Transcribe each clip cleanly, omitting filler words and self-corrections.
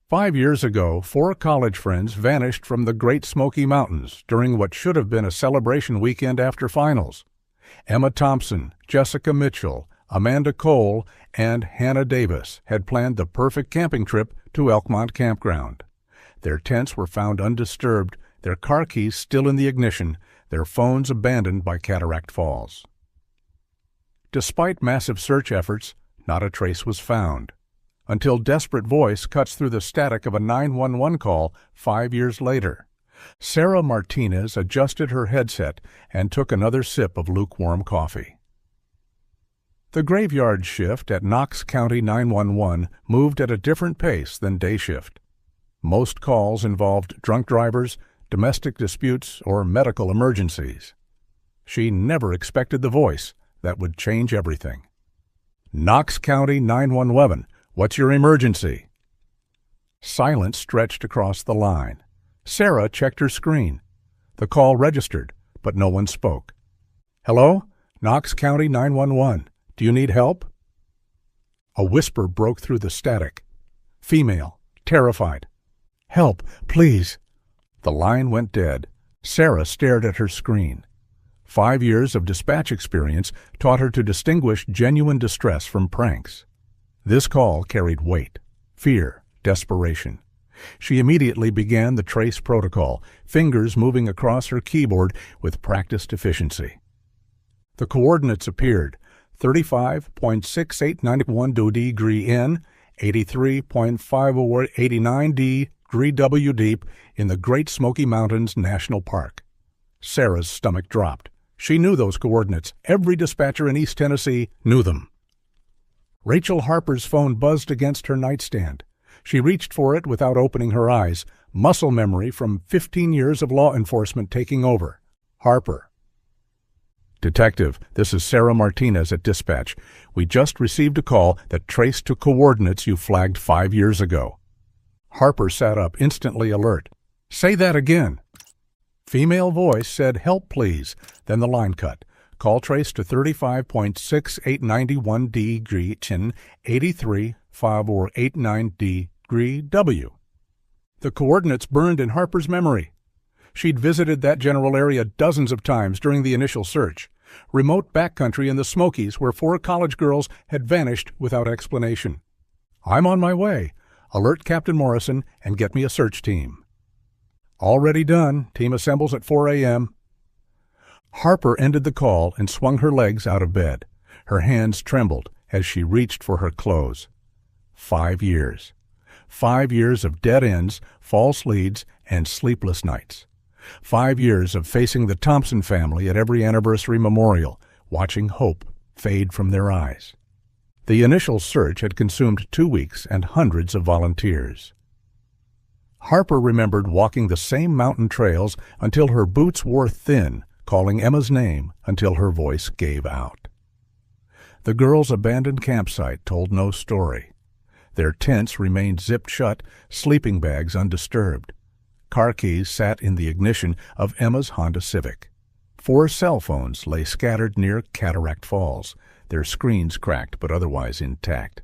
5 years ago, 4 college friends vanished from the Great Smoky Mountains during what should have been a celebration weekend after finals. Emma Thompson, Jessica Mitchell, Amanda Cole, and Hannah Davis had planned the perfect camping trip to Elkmont Campground. Their tents were found undisturbed, their car keys still in the ignition, their phones abandoned by Cataract Falls. Despite massive search efforts, not a trace was found, until desperate voice cuts through the static of a 911 call 5 years later. Sarah Martinez adjusted her headset and took another sip of lukewarm coffee. The graveyard shift at Knox County 911 moved at a different pace than day shift. Most calls involved drunk drivers, domestic disputes, or medical emergencies. She never expected the voice that would change everything. Knox County 911, what's your emergency? Silence stretched across the line. Sarah checked her screen. The call registered, but no one spoke. Hello? Knox County 911. Do you need help? A whisper broke through the static. Female, terrified. Help, please. The line went dead. Sarah stared at her screen. 5 years of dispatch experience taught her to distinguish genuine distress from pranks. This call carried weight, fear, desperation. She immediately began the trace protocol, fingers moving across her keyboard with practiced efficiency. The coordinates appeared: 35.6891 degree N, 83.5089 degree W deep in the Great Smoky Mountains National Park. Sarah's stomach dropped. She knew those coordinates. Every dispatcher in East Tennessee knew them. Rachel Harper's phone buzzed against her nightstand. She reached for it without opening her eyes, muscle memory from 15 years of law enforcement taking over. Harper. Detective, this is Sarah Martinez at dispatch. We just received a call that traced to coordinates you flagged 5 years ago. Harper sat up, instantly alert. Say that again. Female voice said, help please. Then the line cut. Call traced to 35.6891 degree N, 83.5489 degree W. The coordinates burned in Harper's memory. She'd visited that general area dozens of times during the initial search. Remote backcountry in the Smokies where 4 college girls had vanished without explanation. I'm on my way. Alert Captain Morrison and get me a search team. Already done. Team assembles at 4 a.m. Harper ended the call and swung her legs out of bed. Her hands trembled as she reached for her clothes. 5 years. 5 years of dead ends, false leads, and sleepless nights. 5 years of facing the Thompson family at every anniversary memorial, watching hope fade from their eyes. The initial search had consumed 2 weeks and hundreds of volunteers. Harper remembered walking the same mountain trails until her boots wore thin, calling Emma's name until her voice gave out. The girls' abandoned campsite told no story. Their tents remained zipped shut, sleeping bags undisturbed. Car keys sat in the ignition of Emma's Honda Civic. 4 cell phones lay scattered near Cataract Falls, their screens cracked but otherwise intact.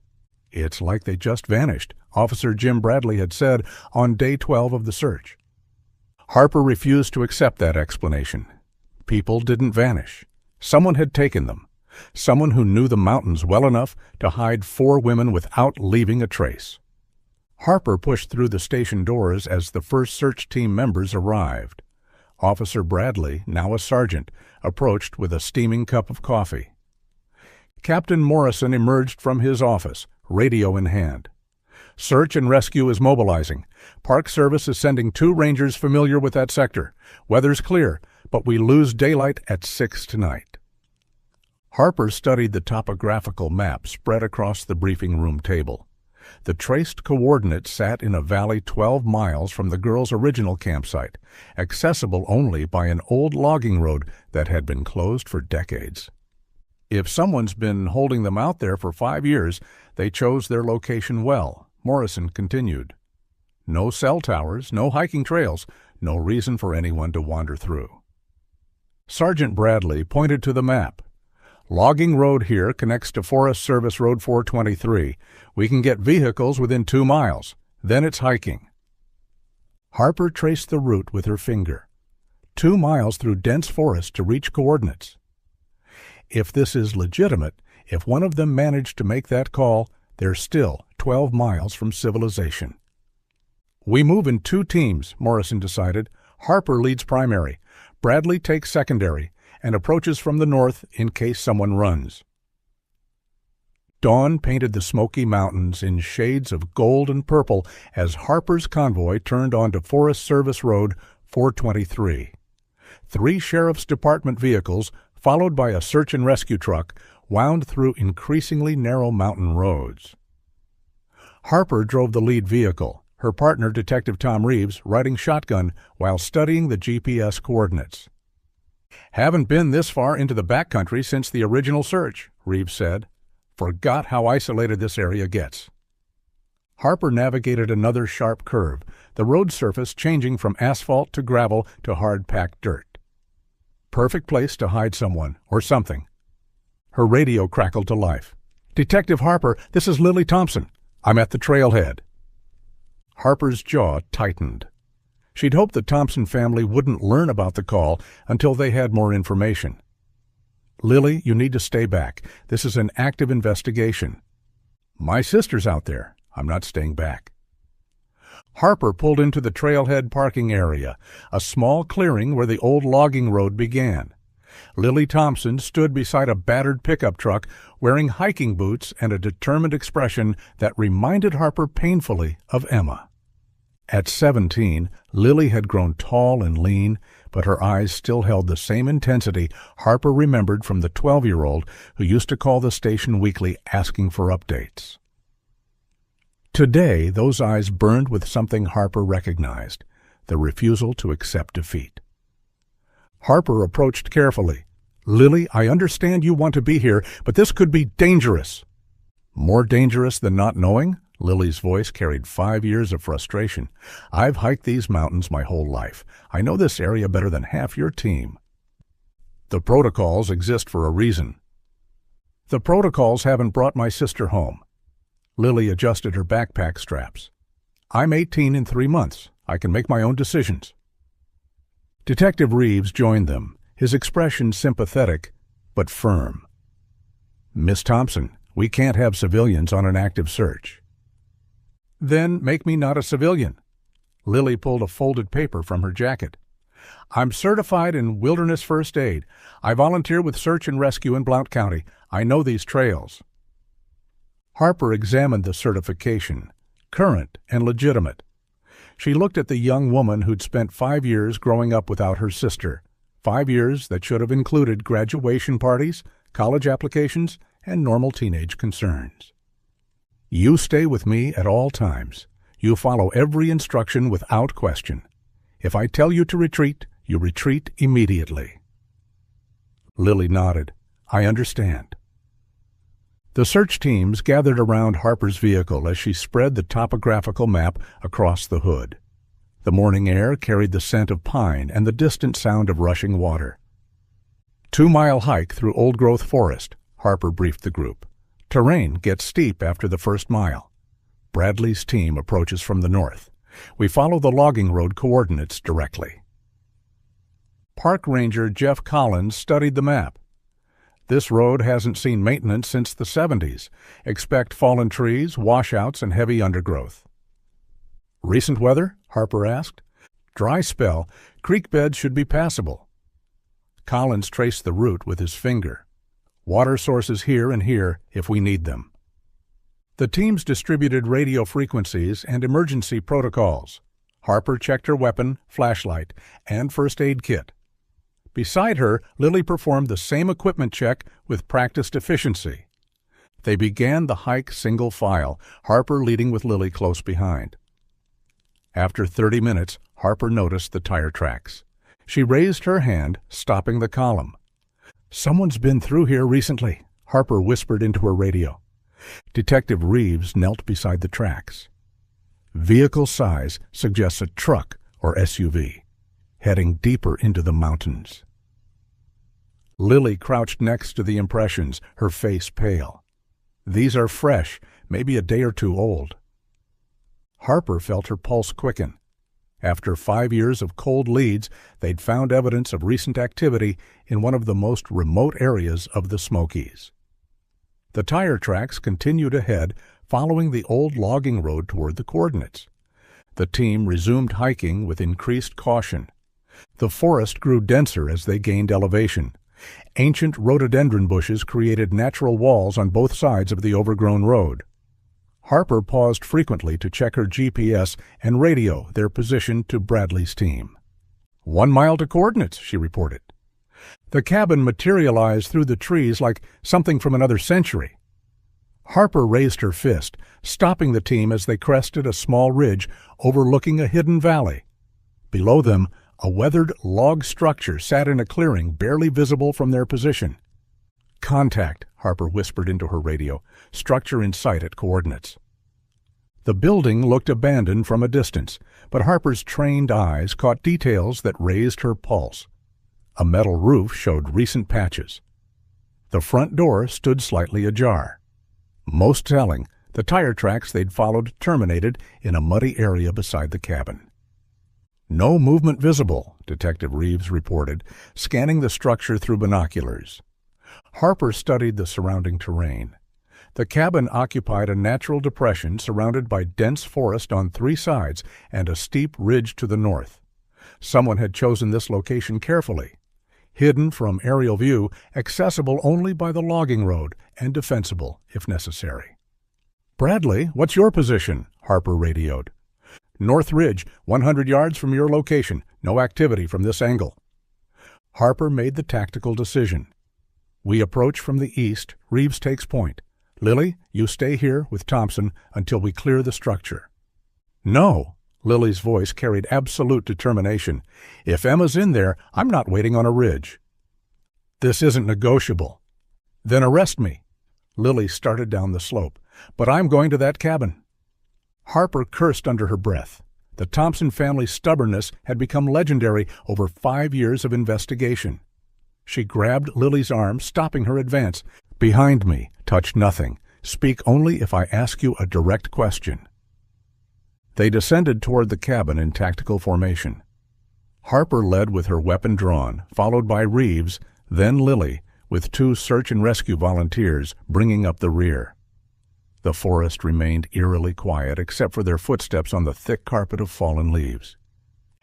It's like they just vanished, Officer Jim Bradley had said on day 12 of the search. Harper refused to accept that explanation. People didn't vanish. Someone had taken them. Someone who knew the mountains well enough to hide 4 women without leaving a trace. Harper pushed through the station doors as the first search team members arrived. Officer Bradley, now a sergeant, approached with a steaming cup of coffee. Captain Morrison emerged from his office, radio in hand. Search and rescue is mobilizing. Park Service is sending 2 rangers familiar with that sector. Weather's clear, but we lose daylight at 6 tonight. Harper studied the topographical map spread across the briefing room table. The traced coordinates sat in a valley 12 miles from the girls' original campsite, accessible only by an old logging road that had been closed for decades. If someone's been holding them out there for 5 years, they chose their location well, Morrison continued. No cell towers, no hiking trails, no reason for anyone to wander through. Sergeant Bradley pointed to the map. Logging road here connects to Forest Service Road 423. We can get vehicles within 2 miles. Then it's hiking. Harper traced the route with her finger. 2 miles through dense forest to reach coordinates. If this is legitimate, if one of them managed to make that call, they're still 12 miles from civilization. We move in 2 teams, Morrison decided. Harper leads primary. Bradley takes secondary and approaches from the north in case someone runs. Dawn painted the Smoky Mountains in shades of gold and purple as Harper's convoy turned onto Forest Service Road 423. 3 Sheriff's Department vehicles, followed by a search and rescue truck, wound through increasingly narrow mountain roads. Harper drove the lead vehicle, her partner, Detective Tom Reeves, riding shotgun while studying the GPS coordinates. "Haven't been this far into the backcountry since the original search," Reeves said. "Forgot how isolated this area gets." Harper navigated another sharp curve, the road surface changing from asphalt to gravel to hard-packed dirt. Perfect place to hide someone or something. Her radio crackled to life. "Detective Harper, this is Lily Thompson. I'm at the trailhead." Harper's jaw tightened. She'd hoped the Thompson family wouldn't learn about the call until they had more information. "Lily, you need to stay back. This is an active investigation." "My sister's out there. I'm not staying back." Harper pulled into the trailhead parking area, a small clearing where the old logging road began. Lily Thompson stood beside a battered pickup truck, wearing hiking boots and a determined expression that reminded Harper painfully of Emma. At 17, Lily had grown tall and lean, but her eyes still held the same intensity Harper remembered from the 12-year-old who used to call the station weekly asking for updates. Today, those eyes burned with something Harper recognized, the refusal to accept defeat. Harper approached carefully. "Lily, I understand you want to be here, but this could be dangerous." "More dangerous than not knowing?" Lily's voice carried 5 years of frustration. "I've hiked these mountains my whole life. I know this area better than half your team." "The protocols exist for a reason." "The protocols haven't brought my sister home." Lily adjusted her backpack straps. "I'm 18 in 3 months. I can make my own decisions." Detective Reeves joined them, his expression sympathetic but firm. "Miss Thompson, we can't have civilians on an active search." "Then make me not a civilian." Lily pulled a folded paper from her jacket. "I'm certified in wilderness first aid. I volunteer with search and rescue in Blount County. I know these trails." Harper examined the certification, current and legitimate. She looked at the young woman who'd spent 5 years growing up without her sister, 5 years that should have included graduation parties, college applications, and normal teenage concerns. "You stay with me at all times. You follow every instruction without question. If I tell you to retreat, you retreat immediately." Lily nodded. "I understand." The search teams gathered around Harper's vehicle as she spread the topographical map across the hood. The morning air carried the scent of pine and the distant sound of rushing water. 2-mile hike through old-growth forest, Harper briefed the group. Terrain gets steep after the first mile. Bradley's team approaches from the north. We follow the logging road coordinates directly. Park Ranger Jeff Collins studied the map. "This road hasn't seen maintenance since the 70s. Expect fallen trees, washouts, and heavy undergrowth." "Recent weather?" Harper asked. "Dry spell. Creek beds should be passable." Collins traced the route with his finger. "Water sources here and here if we need them." The teams distributed radio frequencies and emergency protocols. Harper checked her weapon, flashlight, and first aid kit. Beside her, Lily performed the same equipment check with practiced efficiency. They began the hike single file, Harper leading with Lily close behind. After 30 minutes, Harper noticed the tire tracks. She raised her hand, stopping the column. "Someone's been through here recently," Harper whispered into her radio. Detective Reeves knelt beside the tracks. Vehicle size suggests a truck or SUV, heading deeper into the mountains. Lily crouched next to the impressions, her face pale. "These are fresh, maybe a day or two old." Harper felt her pulse quicken. After 5 years of cold leads, they'd found evidence of recent activity in one of the most remote areas of the Smokies. The tire tracks continued ahead, following the old logging road toward the coordinates. The team resumed hiking with increased caution. The forest grew denser as they gained elevation. Ancient rhododendron bushes created natural walls on both sides of the overgrown road. Harper paused frequently to check her GPS and radio their position to Bradley's team. 1 mile to coordinates, she reported. The cabin materialized through the trees like something from another century. Harper raised her fist, stopping the team as they crested a small ridge overlooking a hidden valley. Below them, a weathered log structure sat in a clearing barely visible from their position. "Contact," Harper whispered into her radio. "Structure in sight at coordinates." The building looked abandoned from a distance, but Harper's trained eyes caught details that raised her pulse. A metal roof showed recent patches. The front door stood slightly ajar. Most telling, the tire tracks they'd followed terminated in a muddy area beside the cabin. "No movement visible," Detective Reeves reported, scanning the structure through binoculars. Harper studied the surrounding terrain. The cabin occupied a natural depression surrounded by dense forest on 3 sides and a steep ridge to the north. Someone had chosen this location carefully. Hidden from aerial view, accessible only by the logging road, and defensible if necessary. "Bradley, what's your position?" Harper radioed. "North Ridge, 100 yards from your location. No activity from this angle." Harper made the tactical decision. "We approach from the east. Reeves takes point. Lily, you stay here with Thompson until we clear the structure." "No." Lily's voice carried absolute determination. "If Emma's in there, I'm not waiting on a ridge." "This isn't negotiable." "Then arrest me." Lily started down the slope. "But I'm going to that cabin." Harper cursed under her breath. The Thompson family's stubbornness had become legendary over 5 years of investigation. She grabbed Lily's arm, stopping her advance. "Behind me. Touch nothing. Speak only if I ask you a direct question." They descended toward the cabin in tactical formation. Harper led with her weapon drawn, followed by Reeves, then Lily, with 2 search and rescue volunteers bringing up the rear. The forest remained eerily quiet except for their footsteps on the thick carpet of fallen leaves.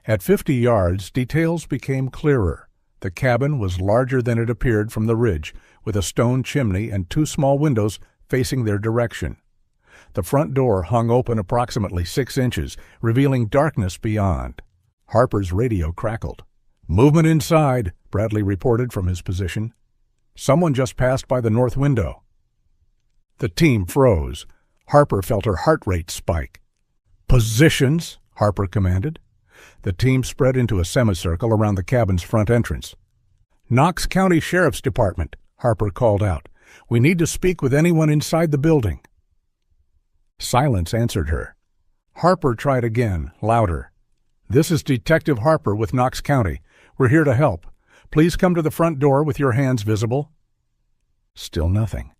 At 50 yards, details became clearer. The cabin was larger than it appeared from the ridge, with a stone chimney and 2 small windows facing their direction. The front door hung open approximately 6 inches, revealing darkness beyond. Harper's radio crackled. "Movement inside," Bradley reported from his position. "Someone just passed by the north window." The team froze. Harper felt her heart rate spike. "Positions," Harper commanded. The team spread into a semicircle around the cabin's front entrance. "Knox County Sheriff's Department," Harper called out. "We need to speak with anyone inside the building." Silence answered her. Harper tried again, louder. "This is Detective Harper with Knox County. We're here to help. Please come to the front door with your hands visible." Still nothing.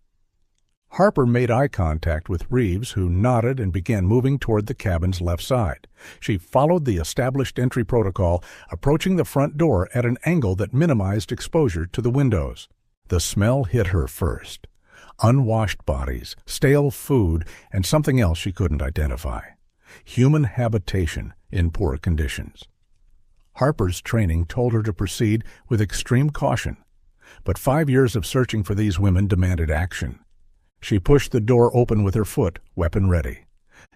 Harper made eye contact with Reeves, who nodded and began moving toward the cabin's left side. She followed the established entry protocol, approaching the front door at an angle that minimized exposure to the windows. The smell hit her first. Unwashed bodies, stale food, and something else she couldn't identify. Human habitation in poor conditions. Harper's training told her to proceed with extreme caution, but 5 years of searching for these women demanded action. She pushed the door open with her foot, weapon ready.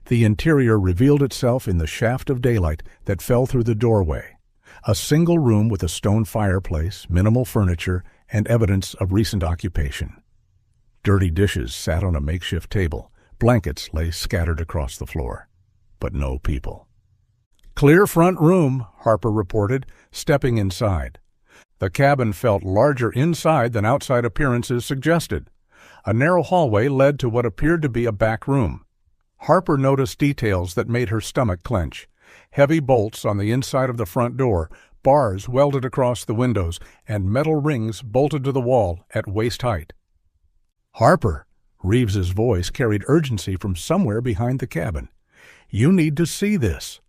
The interior revealed itself in the shaft of daylight that fell through the doorway. A single room with a stone fireplace, minimal furniture, and evidence of recent occupation. Dirty dishes sat on a makeshift table. Blankets lay scattered across the floor. But no people. "Clear front room," Harper reported, stepping inside. The cabin felt larger inside than outside appearances suggested. A narrow hallway led to what appeared to be a back room. Harper noticed details that made her stomach clench. Heavy bolts on the inside of the front door, bars welded across the windows, and metal rings bolted to the wall at waist height. "Harper!" Reeves's voice carried urgency from somewhere behind the cabin. You need to see this."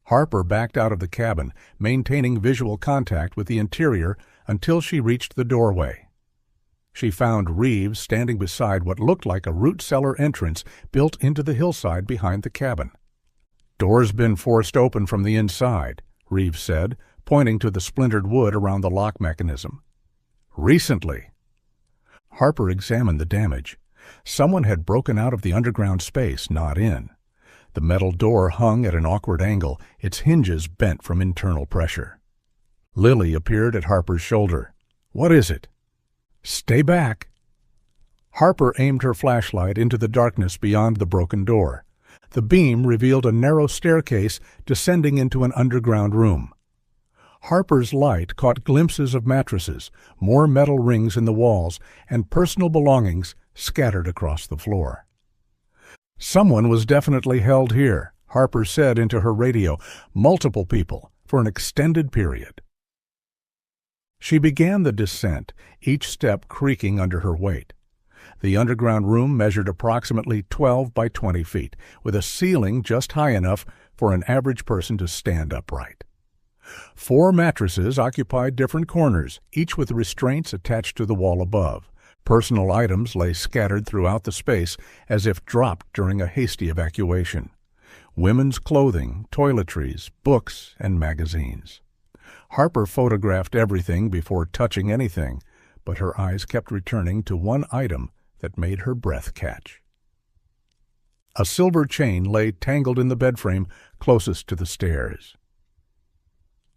Harper backed out of the cabin, maintaining visual contact with the interior until she reached the doorway. She found Reeves standing beside what looked like a root cellar entrance built into the hillside behind the cabin. "Door's been forced open from the inside," Reeves said, pointing to the splintered wood around the lock mechanism. "Recently." Harper examined the damage. Someone had broken out of the underground space, not in. The metal door hung at an awkward angle, its hinges bent from internal pressure. Lily appeared at Harper's shoulder. "What is it?" "Stay back." Harper aimed her flashlight into the darkness beyond the broken door. The beam revealed a narrow staircase descending into an underground room. Harper's light caught glimpses of mattresses, more metal rings in the walls, and personal belongings scattered across the floor. "Someone was definitely held here," Harper said into her radio. "Multiple people, for an extended period." She began the descent, each step creaking under her weight. The underground room measured approximately 12 by 20 feet, with a ceiling just high enough for an average person to stand upright. 4 mattresses occupied different corners, each with restraints attached to the wall above. Personal items lay scattered throughout the space as if dropped during a hasty evacuation. Women's clothing, toiletries, books, and magazines. Harper photographed everything before touching anything, but her eyes kept returning to one item that made her breath catch. A silver chain lay tangled in the bedframe closest to the stairs.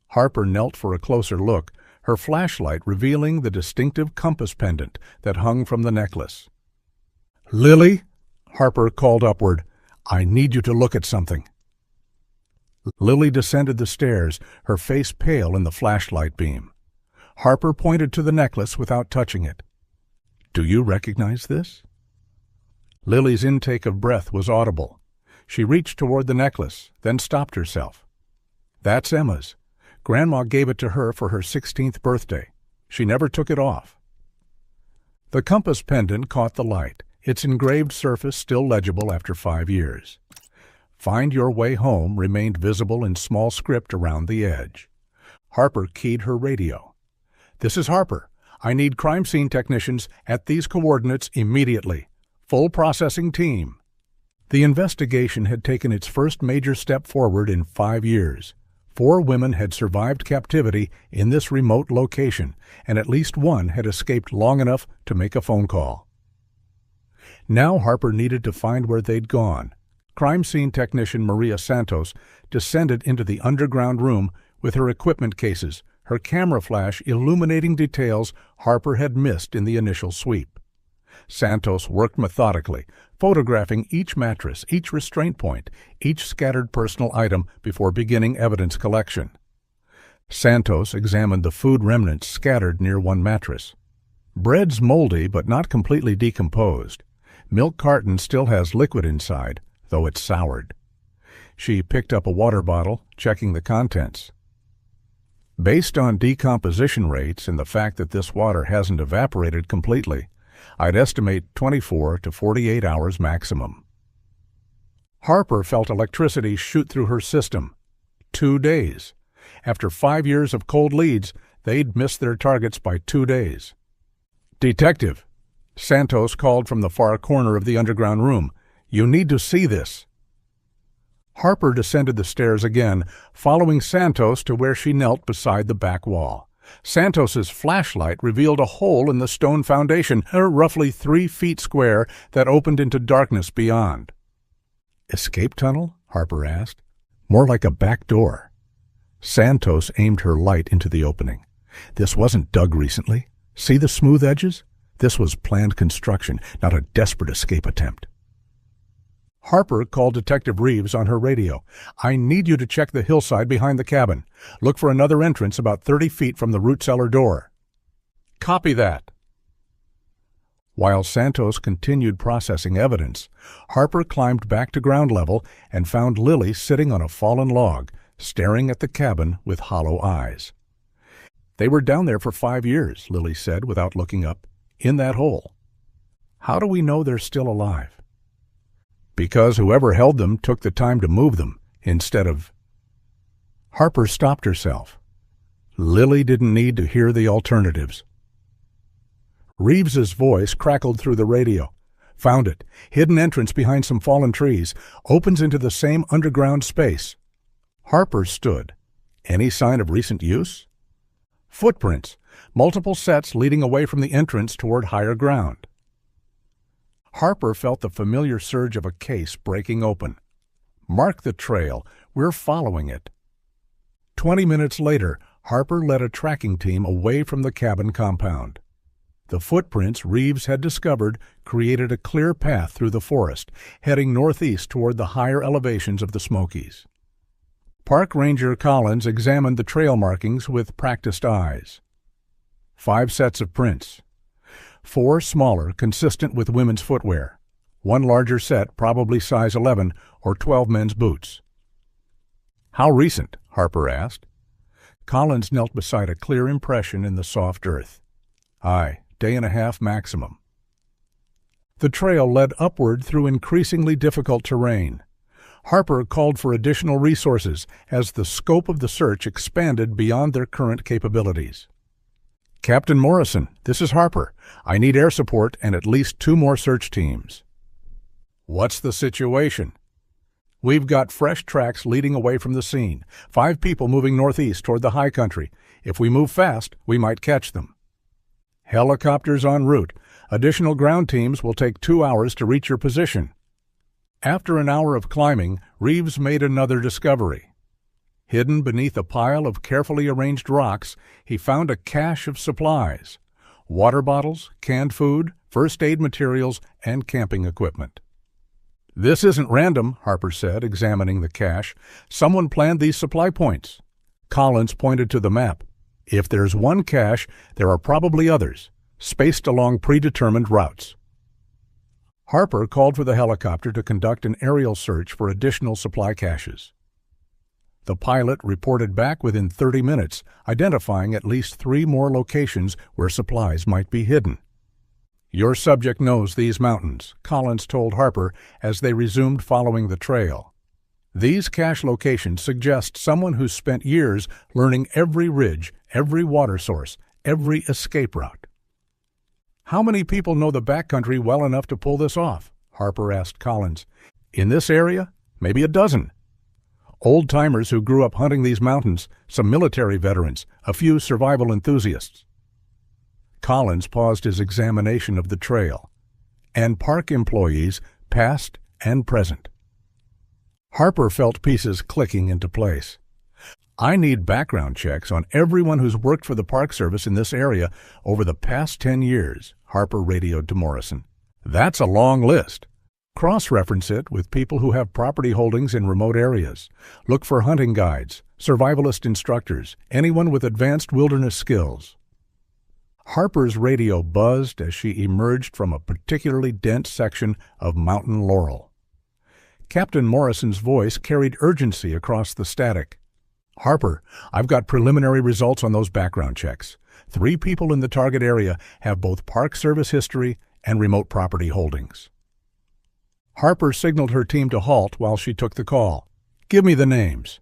Harper knelt for a closer look, her flashlight revealing the distinctive compass pendant that hung from the necklace. "Lily," Harper called upward, "I need you to look at something." Lily descended the stairs, her face pale in the flashlight beam. Harper pointed to the necklace without touching it. "Do you recognize this?" Lily's intake of breath was audible. She reached toward the necklace, then stopped herself. "That's Emma's. Grandma gave it to her for her 16th birthday. She never took it off." The compass pendant caught the light, its engraved surface still legible after 5 years. "Find your way home" remained visible in small script around the edge. Harper keyed her radio. "This is Harper. I need crime scene technicians at these coordinates immediately. Full processing team." The investigation had taken its first major step forward in 5 years. 4 women had survived captivity in this remote location, and at least one had escaped long enough to make a phone call. Now Harper needed to find where they'd gone. Crime scene technician Maria Santos descended into the underground room with her equipment cases, her camera flash illuminating details Harper had missed in the initial sweep. Santos worked methodically, photographing each mattress, each restraint point, each scattered personal item before beginning evidence collection. Santos examined the food remnants scattered near one mattress. Bread's moldy but not completely decomposed. Milk carton still has liquid inside, though it's soured. She picked up a water bottle, checking the contents. "Based on decomposition rates and the fact that this water hasn't evaporated completely, I'd estimate 24 to 48 hours maximum." Harper felt electricity shoot through her system. 2 days. After 5 years of cold leads, they'd missed their targets by 2 days. "Detective," Santos called from the far corner of the underground room, "you need to see this." Harper descended the stairs again, following Santos to where she knelt beside the back wall. Santos's flashlight revealed a hole in the stone foundation, roughly 3 feet square, that opened into darkness beyond. "Escape tunnel?" Harper asked. "More like a back door." Santos aimed her light into the opening. "This wasn't dug recently. See the smooth edges? This was planned construction, not a desperate escape attempt." Harper called Detective Reeves on her radio. "I need you to check the hillside behind the cabin. Look for another entrance about 30 feet from the root cellar door." "Copy that." While Santos continued processing evidence, Harper climbed back to ground level and found Lily sitting on a fallen log, staring at the cabin with hollow eyes. "They were down there for 5 years, Lily said without looking up. "In that hole. How do we know they're still alive?" Because whoever held them took the time to move them instead of... Harper stopped herself. Lily didn't need to hear the alternatives. Reeves's voice crackled through the radio. Found it. Hidden entrance behind some fallen trees. Opens into the same underground space. Harper stood. Any sign of recent use? Footprints. Multiple sets leading away from the entrance toward higher ground. Harper felt the familiar surge of a case breaking open. Mark the trail. We're following it. 20 minutes later, Harper led a tracking team away from the cabin compound. The footprints Reeves had discovered created a clear path through the forest, heading northeast toward the higher elevations of the Smokies. Park Ranger Collins examined the trail markings with practiced eyes. 5 sets of prints. 4 smaller, consistent with women's footwear. 1 larger set, probably size 11 or 12 men's boots. How recent? Harper asked. Collins knelt beside a clear impression in the soft earth. Aye, day and a half maximum. The trail led upward through increasingly difficult terrain. Harper called for additional resources as the scope of the search expanded beyond their current capabilities. Captain Morrison, this is Harper. I need air support and at least 2 more search teams. What's the situation? We've got fresh tracks leading away from the scene. 5 people moving northeast toward the high country. If we move fast, we might catch them. Helicopters en route. Additional ground teams will take 2 hours to reach your position. After an hour of climbing, Reeves made another discovery. Hidden beneath a pile of carefully arranged rocks, he found a cache of supplies. Water bottles, canned food, first aid materials, and camping equipment. This isn't random, Harper said, examining the cache. Someone planned these supply points. Collins pointed to the map. If there's one cache, there are probably others, spaced along predetermined routes. Harper called for the helicopter to conduct an aerial search for additional supply caches. The pilot reported back within 30 minutes, identifying at least 3 more locations where supplies might be hidden. Your subject knows these mountains, Collins told Harper as they resumed following the trail. These cache locations suggest someone who's spent years learning every ridge, every water source, every escape route. How many people know the backcountry well enough to pull this off? Harper asked Collins. In this area, maybe a dozen. Old-timers who grew up hunting these mountains, some military veterans, a few survival enthusiasts. Collins paused his examination of the trail. And park employees, past and present. Harper felt pieces clicking into place. I need background checks on everyone who's worked for the Park Service in this area over the past 10 years, Harper radioed to Morrison. That's a long list. Cross-reference it with people who have property holdings in remote areas. Look for hunting guides, survivalist instructors, anyone with advanced wilderness skills. Harper's radio buzzed as she emerged from a particularly dense section of mountain laurel. Captain Morrison's voice carried urgency across the static. Harper, I've got preliminary results on those background checks. 3 people in the target area have both Park Service history and remote property holdings. Harper signaled her team to halt while she took the call. Give me the names.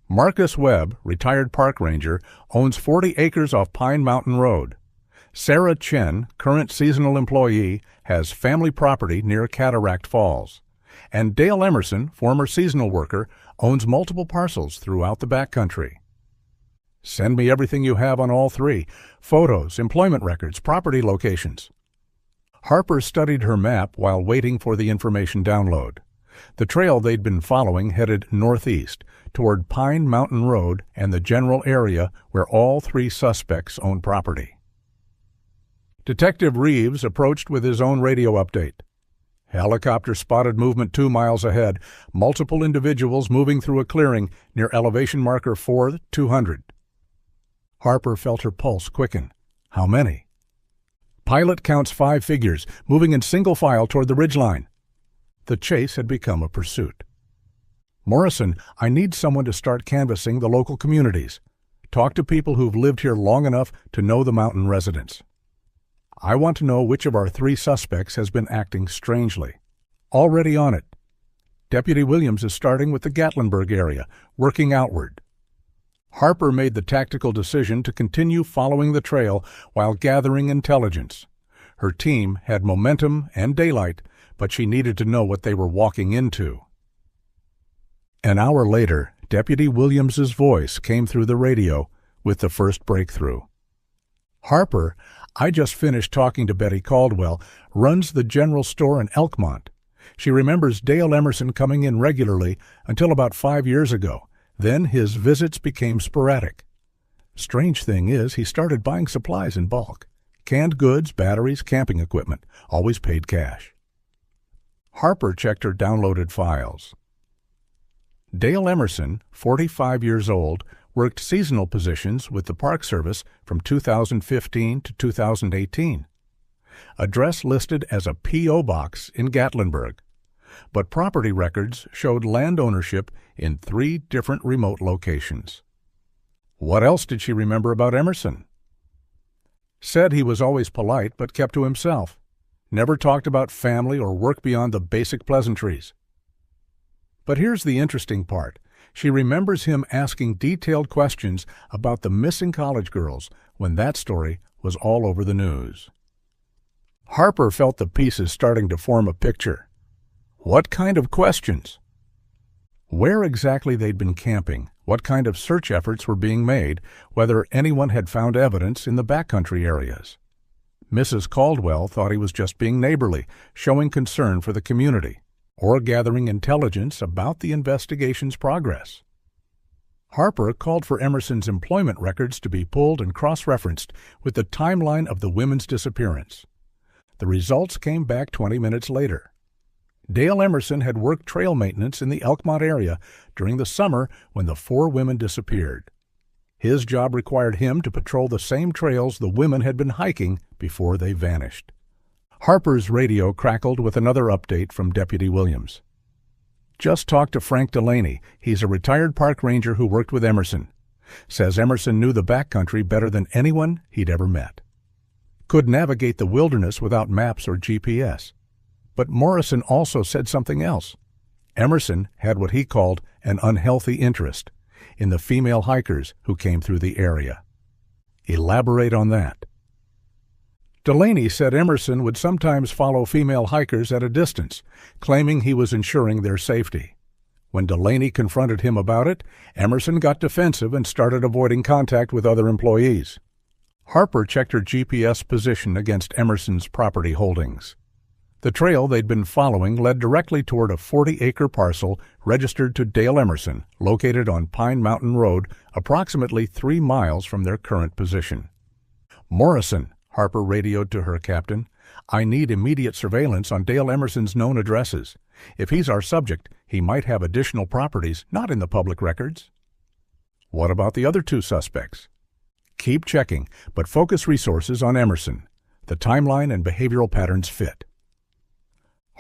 Marcus Webb, retired park ranger, owns 40 acres off Pine Mountain Road. Sarah Chen, current seasonal employee, has family property near Cataract Falls. And Dale Emerson, former seasonal worker, owns multiple parcels throughout the backcountry. Send me everything you have on all 3. Photos, employment records, property locations. Harper studied her map while waiting for the information download. The trail they'd been following headed northeast, toward Pine Mountain Road and the general area where all 3 suspects own property. Detective Reeves approached with his own radio update. Helicopter spotted movement 2 miles ahead, multiple individuals moving through a clearing near elevation marker 4,200. Harper felt her pulse quicken. How many? Pilot counts 5 figures, moving in single file toward the ridgeline. The chase had become a pursuit. Morrison, I need someone to start canvassing the local communities. Talk to people who've lived here long enough to know the mountain residents. I want to know which of our 3 suspects has been acting strangely. already on it. Deputy Williams is starting with the Gatlinburg area, working outward. Harper made the tactical decision to continue following the trail while gathering intelligence. Her team had momentum and daylight, but she needed to know what they were walking into. An hour later, Deputy Williams's voice came through the radio with the first breakthrough. Harper, I just finished talking to Betty Caldwell, runs the general store in Elkmont. She remembers Dale Emerson coming in regularly until about 5 years ago. Then his visits became sporadic. Strange thing is, he started buying supplies in bulk. Canned goods, batteries, camping equipment, always paid cash. Harper checked her downloaded files. Dale Emerson, 45 years old, worked seasonal positions with the Park Service from 2015 to 2018. Address listed as a P.O. box in Gatlinburg, but property records showed land ownership in 3 different remote locations. What else did she remember about Emerson? Said he was always polite but kept to himself. Never talked about family or work beyond the basic pleasantries. But here's the interesting part. She remembers him asking detailed questions about the missing college girls when that story was all over the news. Harper felt the pieces starting to form a picture. What kind of questions? Where exactly they'd been camping, what kind of search efforts were being made, whether anyone had found evidence in the backcountry areas. Mrs. Caldwell thought he was just being neighborly, showing concern for the community, or gathering intelligence about the investigation's progress. Harper called for Emerson's employment records to be pulled and cross-referenced with the timeline of the women's disappearance. The results came back 20 minutes later. Dale Emerson had worked trail maintenance in the Elkmont area during the summer when the 4 women disappeared. His job required him to patrol the same trails the women had been hiking before they vanished. Harper's radio crackled with another update from Deputy Williams. Just talked to Frank Delaney. He's a retired park ranger who worked with Emerson. Says Emerson knew the backcountry better than anyone he'd ever met. Could navigate the wilderness without maps or GPS. But Morrison also said something else. Emerson had what he called an unhealthy interest in the female hikers who came through the area. Elaborate on that. Delaney said Emerson would sometimes follow female hikers at a distance, claiming he was ensuring their safety. When Delaney confronted him about it, Emerson got defensive and started avoiding contact with other employees. Harper checked her GPS position against Emerson's property holdings. The trail they'd been following led directly toward a 40-acre parcel registered to Dale Emerson, located on Pine Mountain Road, approximately 3 miles from their current position. Morrison, Harper radioed to her captain, I need immediate surveillance on Dale Emerson's known addresses. If he's our subject, he might have additional properties not in the public records. What about the other 2 suspects? Keep checking, but focus resources on Emerson. The timeline and behavioral patterns fit.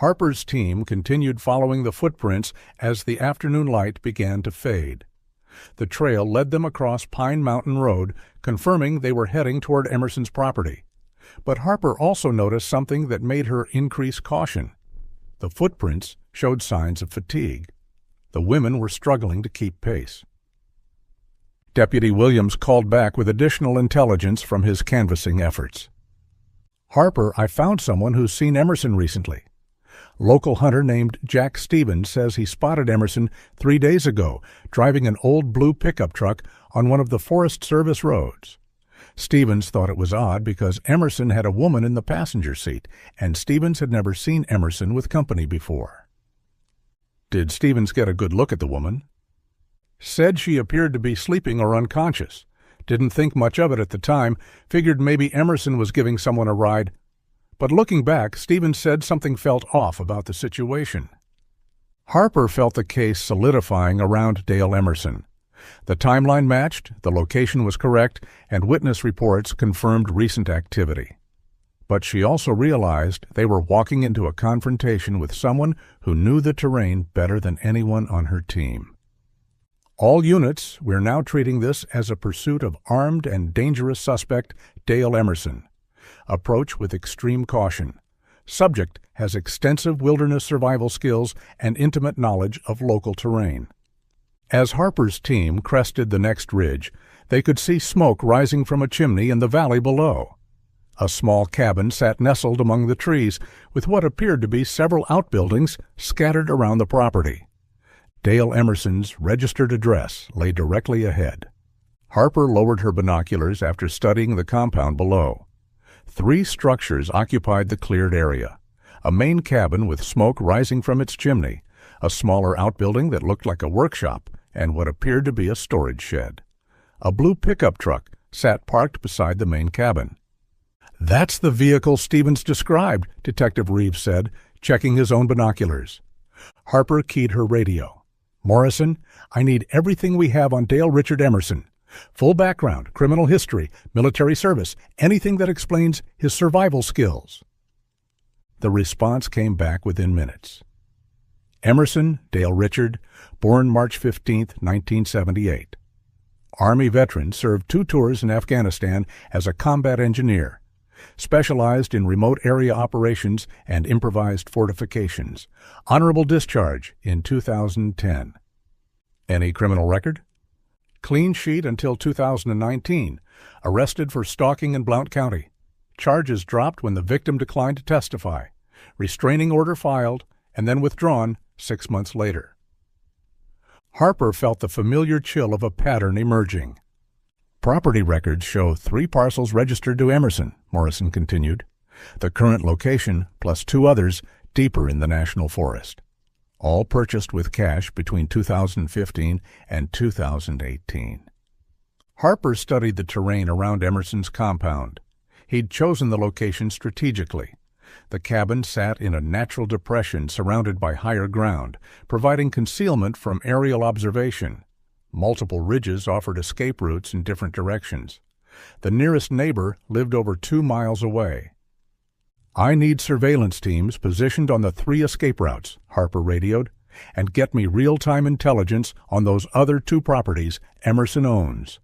Harper's team continued following the footprints as the afternoon light began to fade. The trail led them across Pine Mountain Road, confirming they were heading toward Emerson's property. But Harper also noticed something that made her increase caution. The footprints showed signs of fatigue. The women were struggling to keep pace. Deputy Williams called back with additional intelligence from his canvassing efforts. Harper, I found someone who's seen Emerson recently. Local hunter named Jack Stevens says he spotted Emerson 3 days ago, driving an old blue pickup truck on one of the Forest Service roads. Stevens thought it was odd because Emerson had a woman in the passenger seat, and Stevens had never seen Emerson with company before. Did Stevens get a good look at the woman? Said she appeared to be sleeping or unconscious. Didn't think much of it at the time, figured maybe Emerson was giving someone a ride. But looking back, Stevens said something felt off about the situation. Harper felt the case solidifying around Dale Emerson. The timeline matched, the location was correct, and witness reports confirmed recent activity. But she also realized they were walking into a confrontation with someone who knew the terrain better than anyone on her team. All units, we're now treating this as a pursuit of armed and dangerous suspect Dale Emerson. Approach with extreme caution. Subject has extensive wilderness survival skills and intimate knowledge of local terrain. As Harper's team crested the next ridge, they could see smoke rising from a chimney in the valley below. A small cabin sat nestled among the trees, with what appeared to be several outbuildings scattered around the property. Dale Emerson's registered address lay directly ahead. Harper lowered her binoculars after studying the compound below. 3 structures occupied the cleared area: a main cabin with smoke rising from its chimney, a smaller outbuilding that looked like a workshop, and what appeared to be a storage shed. A blue pickup truck sat parked beside the main cabin. "That's the vehicle Stevens described," Detective Reeves said, checking his own binoculars. Harper keyed her radio. "Morrison, I need everything we have on Dale Richard Emerson. Full background, criminal history, military service, anything that explains his survival skills." The response came back within minutes. Emerson, Dale Richard, born March 15, 1978. Army veteran, served 2 tours in Afghanistan as a combat engineer. Specialized in remote area operations and improvised fortifications. Honorable discharge in 2010. Any criminal record? Clean sheet until 2019. Arrested for stalking in Blount County. Charges dropped when the victim declined to testify. Restraining order filed and then withdrawn 6 months later. Harper felt the familiar chill of a pattern emerging. "Property records show 3 parcels registered to Emerson," Morrison continued. "The current location, plus 2 others, deeper in the National Forest. All purchased with cash between 2015 and 2018. Harper studied the terrain around Emerson's compound. He'd chosen the location strategically. The cabin sat in a natural depression surrounded by higher ground, providing concealment from aerial observation. Multiple ridges offered escape routes in different directions. The nearest neighbor lived over 2 miles away. "I need surveillance teams positioned on the 3 escape routes," Harper radioed, "and get me real-time intelligence on those other 2 properties Emerson owns."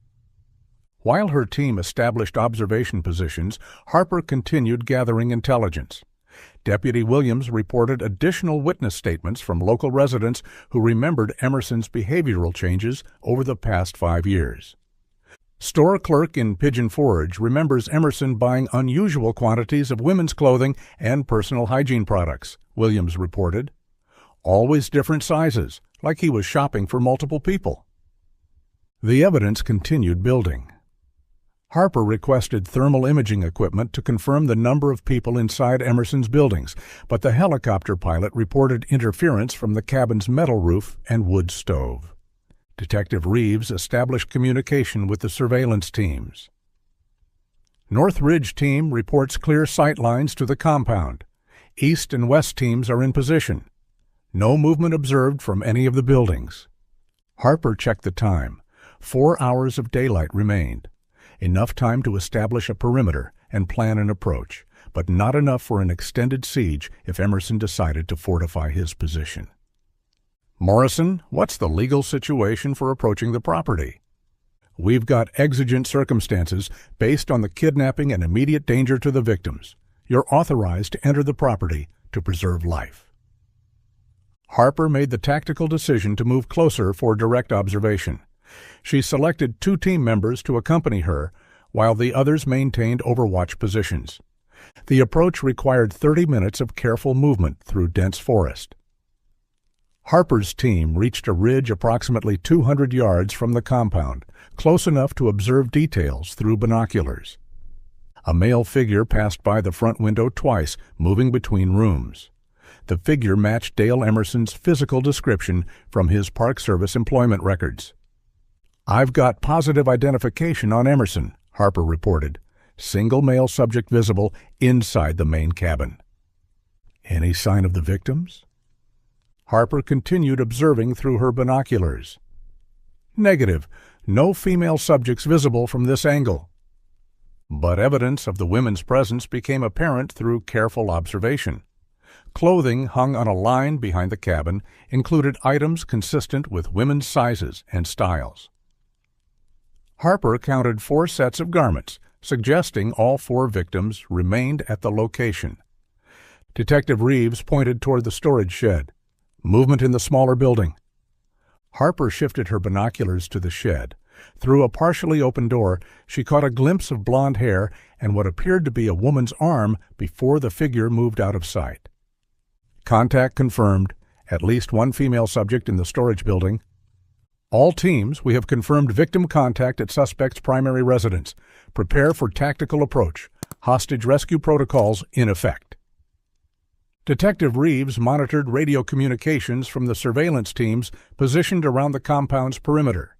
While her team established observation positions, Harper continued gathering intelligence. Deputy Williams reported additional witness statements from local residents who remembered Emerson's behavioral changes over the past 5 years. Store clerk in Pigeon Forge remembers Emerson buying unusual quantities of women's clothing and personal hygiene products, Williams reported. Always different sizes, like he was shopping for multiple people. The evidence continued building. Harper requested thermal imaging equipment to confirm the number of people inside Emerson's buildings, but the helicopter pilot reported interference from the cabin's metal roof and wood stove. Detective Reeves established communication with the surveillance teams. North Ridge team reports clear sight lines to the compound. East and West teams are in position. No movement observed from any of the buildings. Harper checked the time. 4 hours of daylight remained. Enough time to establish a perimeter and plan an approach, but not enough for an extended siege if Emerson decided to fortify his position. "Morrison, what's the legal situation for approaching the property?" "We've got exigent circumstances based on the kidnapping and immediate danger to the victims. You're authorized to enter the property to preserve life." Harper made the tactical decision to move closer for direct observation. She selected 2 team members to accompany her, while the others maintained overwatch positions. The approach required 30 minutes of careful movement through dense forest. Harper's team reached a ridge approximately 200 yards from the compound, close enough to observe details through binoculars. A male figure passed by the front window twice, moving between rooms. The figure matched Dale Emerson's physical description from his Park Service employment records. "I've got positive identification on Emerson," Harper reported. "Single male subject visible inside the main cabin." "Any sign of the victims?" Harper continued observing through her binoculars. "Negative. No female subjects visible from this angle." But evidence of the women's presence became apparent through careful observation. Clothing hung on a line behind the cabin included items consistent with women's sizes and styles. Harper counted 4 sets of garments, suggesting all 4 victims remained at the location. Detective Reeves pointed toward the storage shed. Movement in the smaller building. Harper shifted her binoculars to the shed. Through a partially open door, she caught a glimpse of blonde hair and what appeared to be a woman's arm before the figure moved out of sight. Contact confirmed. At least one female subject in the storage building. All teams, we have confirmed victim contact at suspect's primary residence. Prepare for tactical approach. Hostage rescue protocols in effect. Detective Reeves monitored radio communications from the surveillance teams positioned around the compound's perimeter.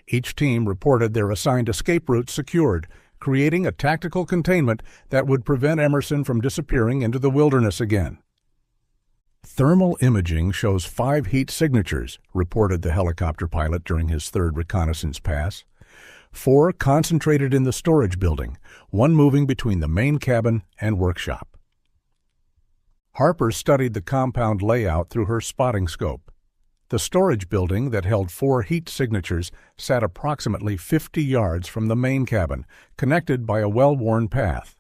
Each team reported their assigned escape route secured, creating a tactical containment that would prevent Emerson from disappearing into the wilderness again. Thermal imaging shows 5 heat signatures, reported the helicopter pilot during his third reconnaissance pass. 4 concentrated in the storage building, 1 moving between the main cabin and workshop. Harper studied the compound layout through her spotting scope. The storage building that held 4 heat signatures sat approximately 50 yards from the main cabin, connected by a well-worn path.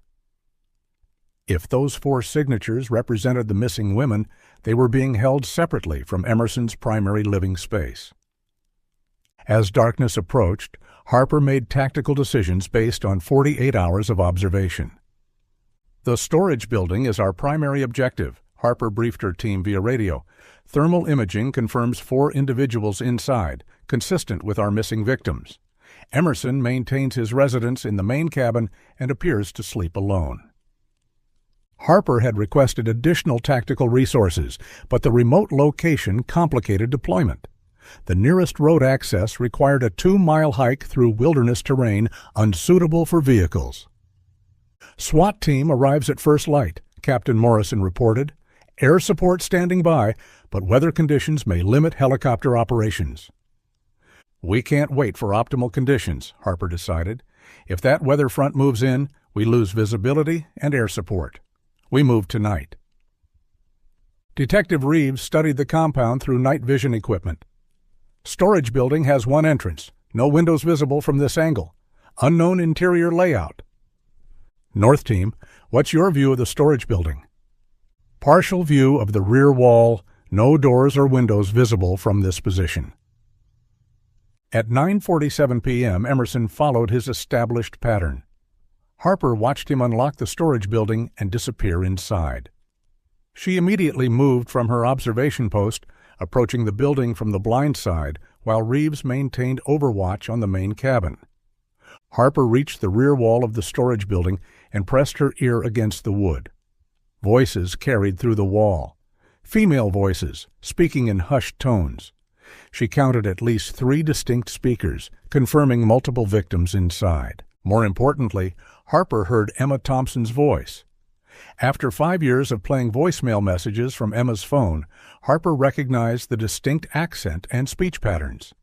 If those 4 signatures represented the missing women, they were being held separately from Emerson's primary living space. As darkness approached, Harper made tactical decisions based on 48 hours of observation. The storage building is our primary objective, Harper briefed her team via radio. Thermal imaging confirms 4 individuals inside, consistent with our missing victims. Emerson maintains his residence in the main cabin and appears to sleep alone. Harper had requested additional tactical resources, but the remote location complicated deployment. The nearest road access required a 2-mile hike through wilderness terrain unsuitable for vehicles. SWAT team arrives at first light, Captain Morrison reported. Air support standing by, but weather conditions may limit helicopter operations. We can't wait for optimal conditions, Harper decided. If that weather front moves in, we lose visibility and air support. We move tonight. Detective Reeves studied the compound through night vision equipment. Storage building has 1 entrance. No windows visible from this angle. Unknown interior layout. North team, what's your view of the storage building? Partial view of the rear wall. No doors or windows visible from this position. At 9:47 p.m., Emerson followed his established pattern. Harper watched him unlock the storage building and disappear inside. She immediately moved from her observation post, approaching the building from the blind side, while Reeves maintained overwatch on the main cabin. Harper reached the rear wall of the storage building and pressed her ear against the wood. Voices carried through the wall. Female voices, speaking in hushed tones. She counted at least 3 distinct speakers, confirming multiple victims inside. More importantly, Harper heard Emma Thompson's voice. After 5 years of playing voicemail messages from Emma's phone, Harper recognized the distinct accent and speech patterns.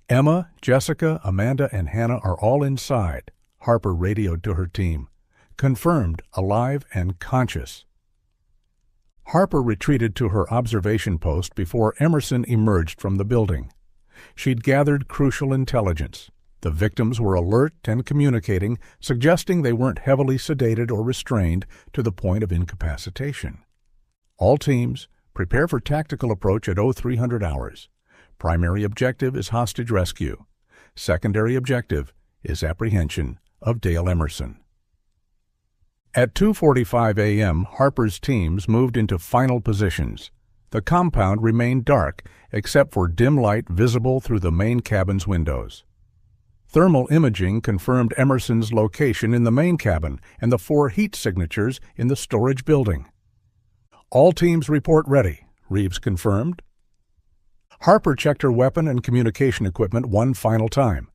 Emma, Jessica, Amanda, and Hannah are all inside, Harper radioed to her team. Confirmed, alive, and conscious. Harper retreated to her observation post before Emerson emerged from the building. She'd gathered crucial intelligence. The victims were alert and communicating, suggesting they weren't heavily sedated or restrained to the point of incapacitation. All teams, prepare for tactical approach at 0300 hours. Primary objective is hostage rescue. Secondary objective is apprehension of Dale Emerson. At 2:45 a.m., Harper's teams moved into final positions. The compound remained dark, except for dim light visible through the main cabin's windows. Thermal imaging confirmed Emerson's location in the main cabin and the 4 heat signatures in the storage building. All teams report ready, Reeves confirmed. Harper checked her weapon and communication equipment one final time.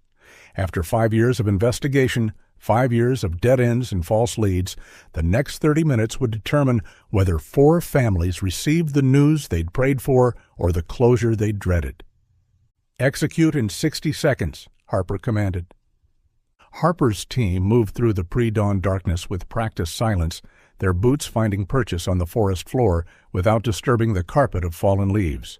After 5 years of investigation, 5 years of dead ends and false leads, the next 30 minutes would determine whether 4 families received the news they'd prayed for or the closure they'd dreaded. Execute in 60 seconds, Harper commanded. Harper's team moved through the pre-dawn darkness with practiced silence, their boots finding purchase on the forest floor without disturbing the carpet of fallen leaves.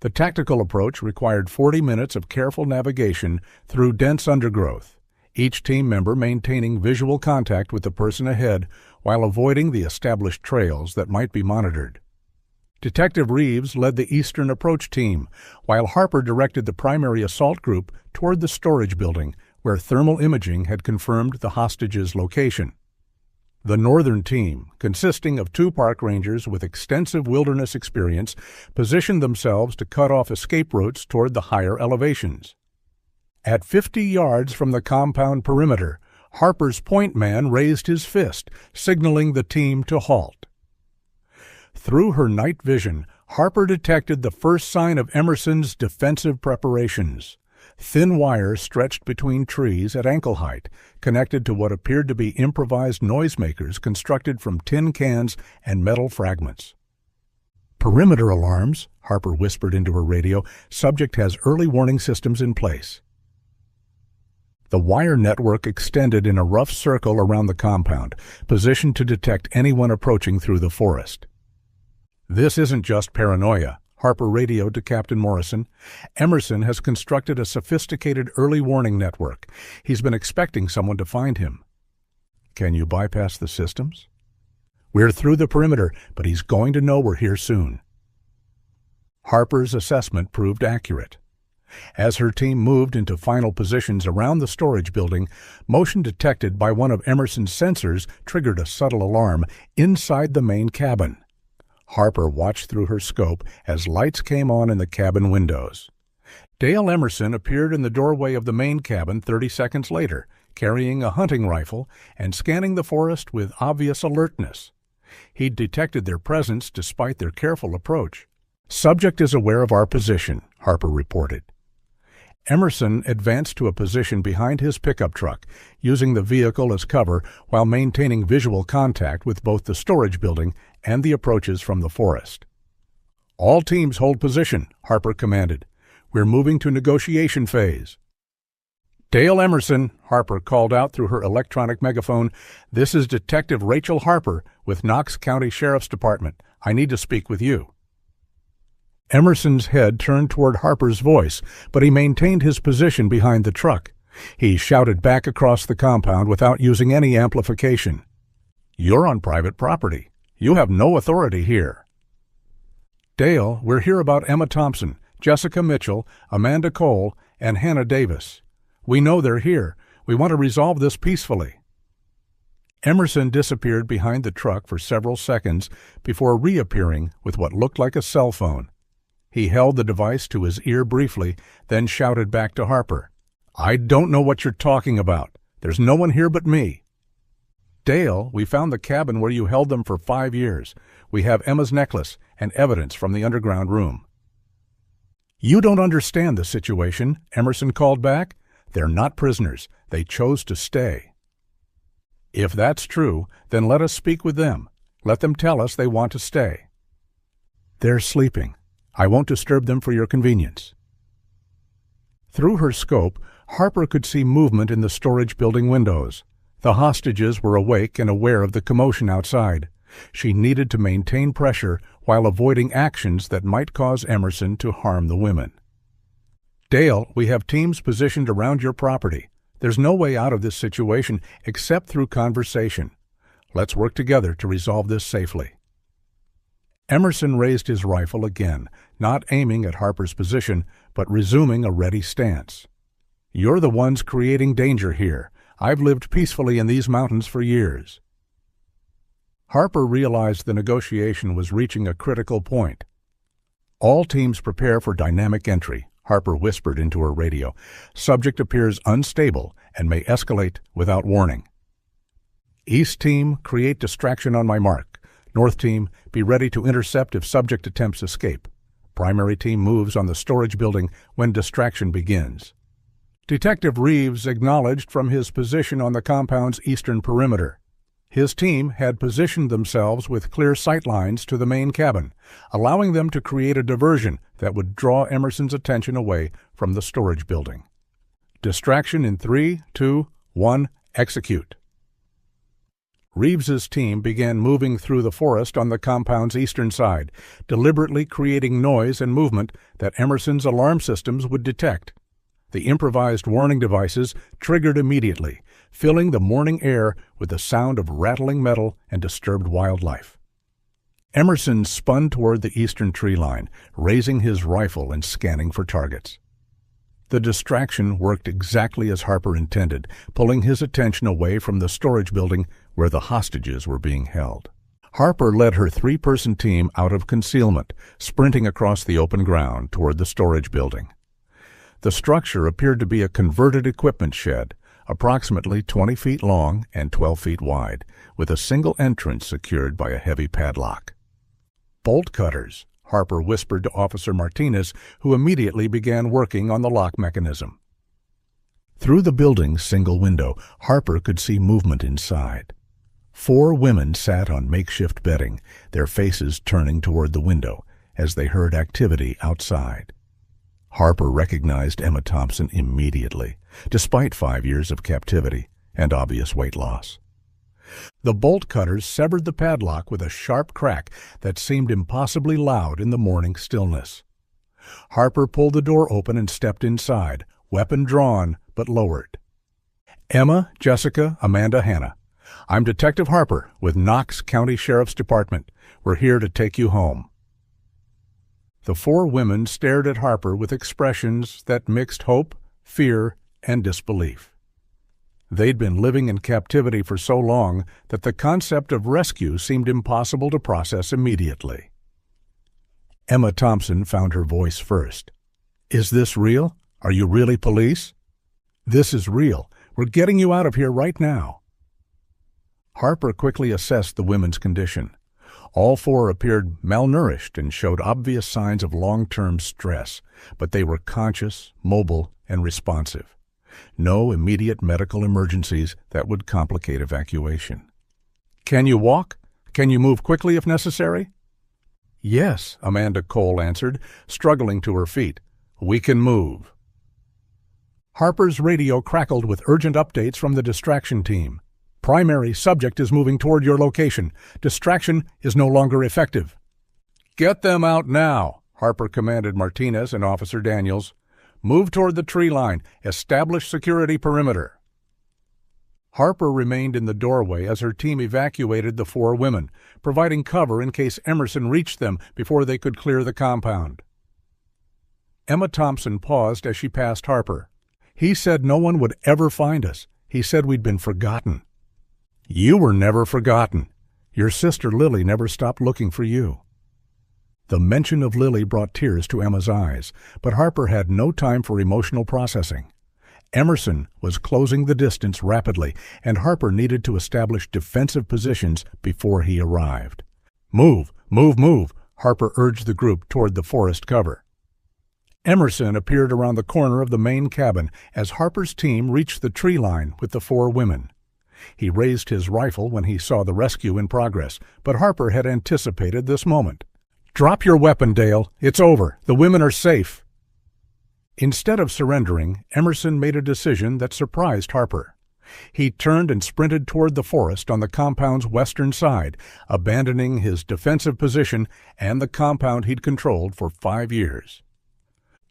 The tactical approach required 40 minutes of careful navigation through dense undergrowth. each team member maintaining visual contact with the person ahead while avoiding the established trails that might be monitored. Detective Reeves led the Eastern Approach Team, while Harper directed the primary assault group toward the storage building, where thermal imaging had confirmed the hostages' location. The Northern Team, consisting of 2 park rangers with extensive wilderness experience, positioned themselves to cut off escape routes toward the higher elevations. At 50 yards from the compound perimeter, Harper's point man raised his fist, signaling the team to halt. Through her night vision, Harper detected the first sign of Emerson's defensive preparations. Thin wires stretched between trees at ankle height, connected to what appeared to be improvised noisemakers constructed from tin cans and metal fragments. "Perimeter alarms," Harper whispered into her radio. "Subject has early warning systems in place." The wire network extended in a rough circle around the compound, positioned to detect anyone approaching through the forest. "This isn't just paranoia," Harper radioed to Captain Morrison. "Emerson has constructed a sophisticated early warning network. He's been expecting someone to find him." "Can you bypass the systems?" "We're through the perimeter, but he's going to know we're here soon." Harper's assessment proved accurate. As her team moved into final positions around the storage building, motion detected by one of Emerson's sensors triggered a subtle alarm inside the main cabin. Harper watched through her scope as lights came on in the cabin windows. Dale Emerson appeared in the doorway of the main cabin 30 seconds later, carrying a hunting rifle and scanning the forest with obvious alertness. He'd detected their presence despite their careful approach. "Subject is aware of our position," Harper reported. Emerson advanced to a position behind his pickup truck, using the vehicle as cover while maintaining visual contact with both the storage building and the approaches from the forest. "All teams hold position," Harper commanded. "We're moving to negotiation phase." "Dale Emerson," Harper called out through her electronic megaphone, "this is Detective Rachel Harper with Knox County Sheriff's Department. I need to speak with you." Emerson's head turned toward Harper's voice, but he maintained his position behind the truck. He shouted back across the compound without using any amplification. "You're on private property. You have no authority here." "Dale, we're here about Emma Thompson, Jessica Mitchell, Amanda Cole, and Hannah Davis. We know they're here. We want to resolve this peacefully." Emerson disappeared behind the truck for several seconds before reappearing with what looked like a cell phone. He held the device to his ear briefly, then shouted back to Harper, "I don't know what you're talking about. There's no one here but me." "Dale, we found the cabin where you held them for 5 years. We have Emma's necklace and evidence from the underground room." "You don't understand the situation," Emerson called back. "They're not prisoners. They chose to stay." "If that's true, then let us speak with them. Let them tell us they want to stay." "They're sleeping. I won't disturb them for your convenience." Through her scope, Harper could see movement in the storage building windows. The hostages were awake and aware of the commotion outside. She needed to maintain pressure while avoiding actions that might cause Emerson to harm the women. "Dale, we have teams positioned around your property. There's no way out of this situation except through conversation. Let's work together to resolve this safely." Emerson raised his rifle again, not aiming at Harper's position, but resuming a ready stance. "You're the ones creating danger here. I've lived peacefully in these mountains for years." Harper realized the negotiation was reaching a critical point. "All teams prepare for dynamic entry," Harper whispered into her radio. "Subject appears unstable and may escalate without warning." "East team, create distraction on my mark. North team, be ready to intercept if subject attempts escape. Primary team moves on the storage building when distraction begins." Detective Reeves acknowledged from his position on the compound's eastern perimeter. His team had positioned themselves with clear sight lines to the main cabin, allowing them to create a diversion that would draw Emerson's attention away from the storage building. Distraction in 3, 2, 1, execute. Reeves's team began moving through the forest on the compound's eastern side, deliberately creating noise and movement that Emerson's alarm systems would detect. The improvised warning devices triggered immediately, filling the morning air with the sound of rattling metal and disturbed wildlife. Emerson spun toward the eastern tree line, raising his rifle and scanning for targets. The distraction worked exactly as Harper intended, pulling his attention away from the storage building where the hostages were being held. Harper led her three-person team out of concealment, sprinting across the open ground toward the storage building. The structure appeared to be a converted equipment shed, approximately 20 feet long and 12 feet wide, with a single entrance secured by a heavy padlock. "Bolt cutters," Harper whispered to Officer Martinez, who immediately began working on the lock mechanism. Through the building's single window, Harper could see movement inside. 4 women sat on makeshift bedding, their faces turning toward the window as they heard activity outside. Harper recognized Emma Thompson immediately, despite 5 years of captivity and obvious weight loss. The bolt cutters severed the padlock with a sharp crack that seemed impossibly loud in the morning stillness. Harper pulled the door open and stepped inside, weapon drawn but lowered. "Emma, Jessica, Amanda, Hannah. I'm Detective Harper with Knox County Sheriff's Department. We're here to take you home." The 4 women stared at Harper with expressions that mixed hope, fear, and disbelief. They'd been living in captivity for so long that the concept of rescue seemed impossible to process immediately. Emma Thompson found her voice first. "Is this real? Are you really police?" "This is real. We're getting you out of here right now." Harper quickly assessed the women's condition. All 4 appeared malnourished and showed obvious signs of long-term stress, but they were conscious, mobile, and responsive. No immediate medical emergencies that would complicate evacuation. "Can you walk? Can you move quickly if necessary?" "Yes," Amanda Cole answered, struggling to her feet. "We can move." Harper's radio crackled with urgent updates from the distraction team. "Primary subject is moving toward your location. Distraction is no longer effective." "Get them out now," Harper commanded Martinez and Officer Daniels. "Move toward the tree line. Establish security perimeter." Harper remained in the doorway as her team evacuated the 4 women, providing cover in case Emerson reached them before they could clear the compound. Emma Thompson paused as she passed Harper. "He said no one would ever find us. He said we'd been forgotten." "You were never forgotten. Your sister Lily never stopped looking for you." The mention of Lily brought tears to Emma's eyes, but Harper had no time for emotional processing. Emerson was closing the distance rapidly, and Harper needed to establish defensive positions before he arrived. "Move, move, move," Harper urged the group toward the forest cover. Emerson appeared around the corner of the main cabin as Harper's team reached the tree line with the 4 women. He raised his rifle when he saw the rescue in progress, but Harper had anticipated this moment. "Drop your weapon, Dale. It's over. The women are safe." Instead of surrendering, Emerson made a decision that surprised Harper. He turned and sprinted toward the forest on the compound's western side, abandoning his defensive position and the compound he'd controlled for 5 years.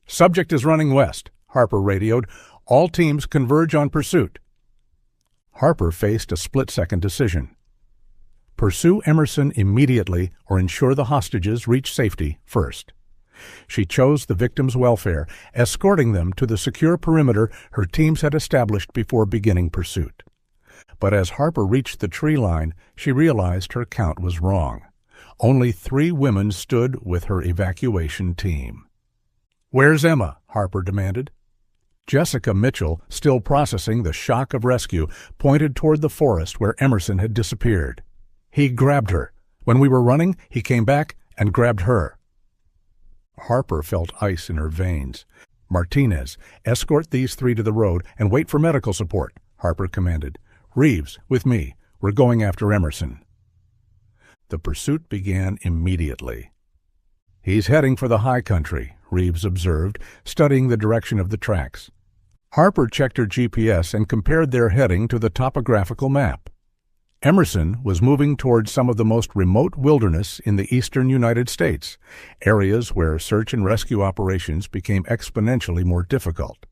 "Subject is running west," Harper radioed. "All teams converge on pursuit." Harper faced a split-second decision. Pursue Emerson immediately or ensure the hostages reach safety first. She chose the victims' welfare, escorting them to the secure perimeter her teams had established before beginning pursuit. But as Harper reached the tree line, she realized her count was wrong. Only 3 women stood with her evacuation team. "Where's Emma?" Harper demanded. Jessica Mitchell, still processing the shock of rescue, pointed toward the forest where Emerson had disappeared. "He grabbed her. When we were running, he came back and grabbed her." Harper felt ice in her veins. "Martinez, escort these 3 to the road and wait for medical support," Harper commanded. "Reeves, with me. We're going after Emerson." The pursuit began immediately. "He's heading for the high country," Reeves observed, studying the direction of the tracks. Harper checked her GPS and compared their heading to the topographical map. Emerson was moving towards some of the most remote wilderness in the eastern United States, areas where search and rescue operations became exponentially more difficult.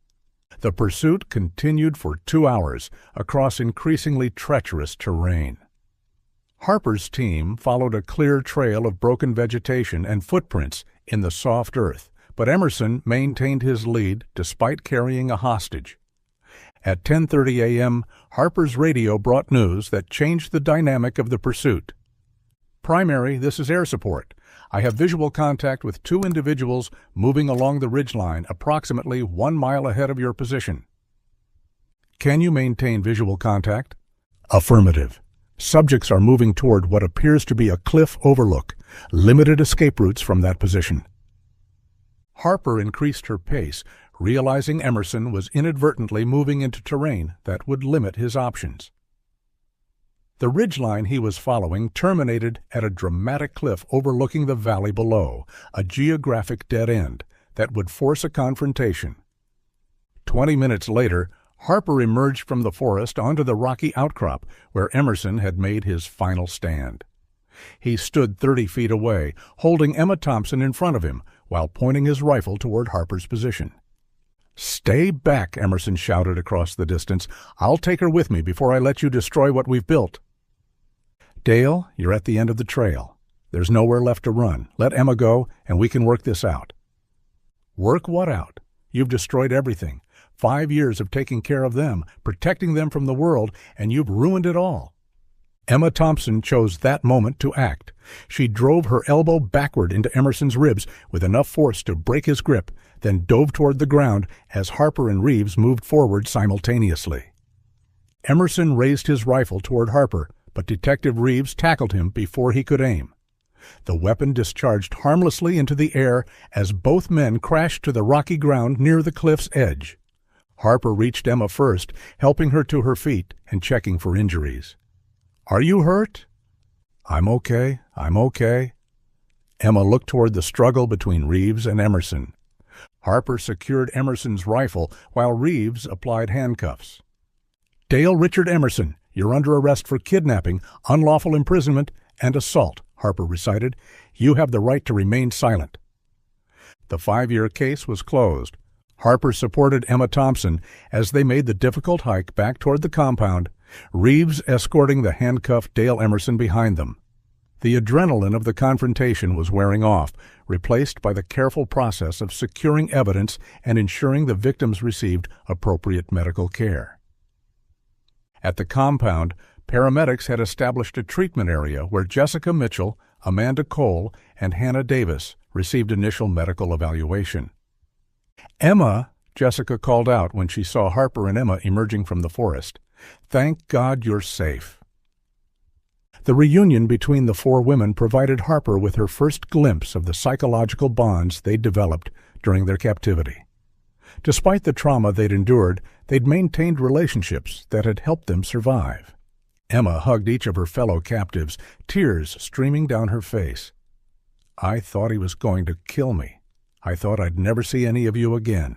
The pursuit continued for 2 hours across increasingly treacherous terrain. Harper's team followed a clear trail of broken vegetation and footprints in the soft earth, but Emerson maintained his lead despite carrying a hostage. At 10:30 a.m., Harper's radio brought news that changed the dynamic of the pursuit. "Primary, this is air support. I have visual contact with 2 individuals moving along the ridgeline approximately 1 mile ahead of your position." "Can you maintain visual contact?" "Affirmative. Subjects are moving toward what appears to be a cliff overlook. Limited escape routes from that position." Harper increased her pace, realizing Emerson was inadvertently moving into terrain that would limit his options. The ridgeline he was following terminated at a dramatic cliff overlooking the valley below, a geographic dead end that would force a confrontation. 20 minutes later, Harper emerged from the forest onto the rocky outcrop where Emerson had made his final stand. He stood 30 feet away, holding Emma Thompson in front of him while pointing his rifle toward Harper's position. "Stay back," Emerson shouted across the distance. "I'll take her with me before I let you destroy what we've built." "Dale, you're at the end of the trail. There's nowhere left to run. Let Emma go, and we can work this out." "Work what out? You've destroyed everything. 5 years of taking care of them, protecting them from the world, and you've ruined it all." Emma Thompson chose that moment to act. She drove her elbow backward into Emerson's ribs with enough force to break his grip, then dove toward the ground as Harper and Reeves moved forward simultaneously. Emerson raised his rifle toward Harper, but Detective Reeves tackled him before he could aim. The weapon discharged harmlessly into the air as both men crashed to the rocky ground near the cliff's edge. Harper reached Emma first, helping her to her feet and checking for injuries. "Are you hurt?" I'm okay. Emma looked toward the struggle between Reeves and Emerson. Harper secured Emerson's rifle while Reeves applied handcuffs. "Dale Richard Emerson, you're under arrest for kidnapping, unlawful imprisonment, and assault," Harper recited. "You have the right to remain silent." The 5-year case was closed. Harper supported Emma Thompson as they made the difficult hike back toward the compound, Reeves escorting the handcuffed Dale Emerson behind them. The adrenaline of the confrontation was wearing off, replaced by the careful process of securing evidence and ensuring the victims received appropriate medical care. At the compound, paramedics had established a treatment area where Jessica Mitchell, Amanda Cole, and Hannah Davis received initial medical evaluation. "Emma," Jessica called out when she saw Harper and Emma emerging from the forest. "Thank God you're safe." The reunion between the 4 women provided Harper with her first glimpse of the psychological bonds they'd developed during their captivity. Despite the trauma they'd endured, they'd maintained relationships that had helped them survive. Emma hugged each of her fellow captives, tears streaming down her face. "I thought he was going to kill me. I thought I'd never see any of you again."